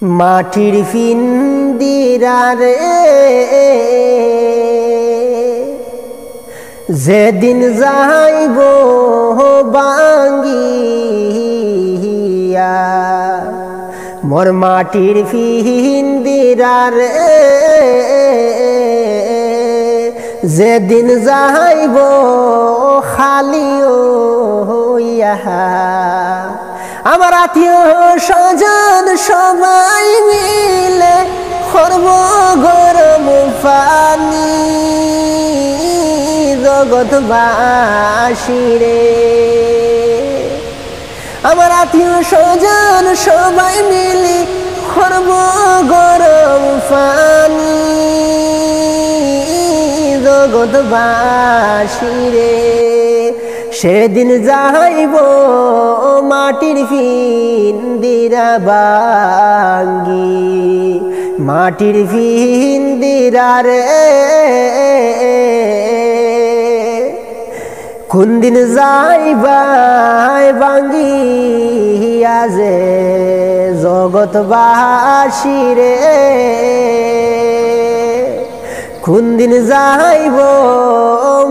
মাটির পিন্দিরারে যেদিন যাইব বাঙ্গিয়া মোর মাটির পিন্দিরারে যেদিন যাইব খালিও হইয়া আমার আত্মীয় স্বজন সবাই মিলে করব গরম পানি জগৎবাসী রে। আমার আত্মীয় স্বজন সবাই মিলে করব গরম পানি জগৎবাসী রে। সেদিন যাইব মাটির পিন্দিরা ভাঙ্গি মাটির পিন্দিরারে কোন দিন যাইবাই ভাঙ্গিয়া যে জগৎবাসী রে। কোন দিন যাইব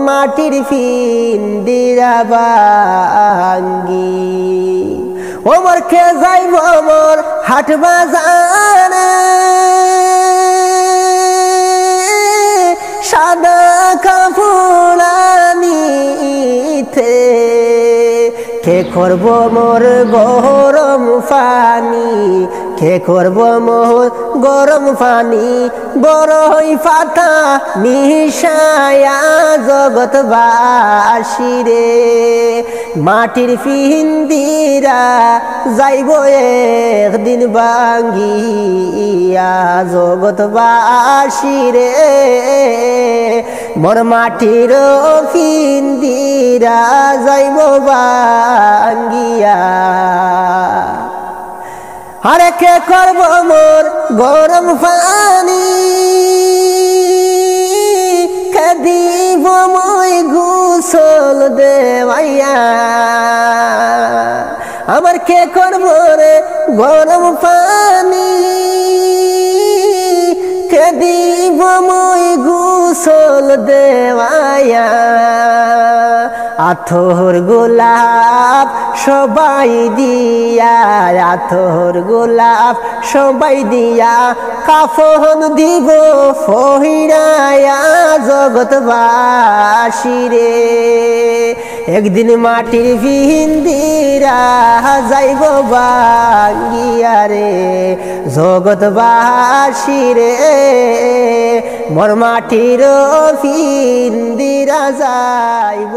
মাটির পিন্দিরা ভাঙ্গি ওমর কে যাইব মোর হাট বাজারে সাদা কাপড় আনিতে কে করব মোর গরম পানি কে করব মোর গরম পানি বড়ই পাতা মিশায়া জগৎবাসী রে। মাটির পিন্দিরা যাইব একদিন ভাঙ্গিয়া জগৎবাসী রে। মোর মাটির পিন্দিরা যাইব ভাঙ্গিয়া আরে কে করব মোর গরম পানি কে দিব মই গোসল দেওয়াইয়া আমার কে করব রে গরম পানি কে দিব মই গোসল দেওয়াইয়া। আথর গোলাপ সবাই দিয়া আথর গোলাপ সবাই দিয়া কাফন দিব ফহিরায়া জগৎবাসী রে। একদিন মাটির পিন্দিরা যাইব ভাঙ্গিয়া রে জগৎবাসী রে। মোর মাটির পিন্দিরা যাইব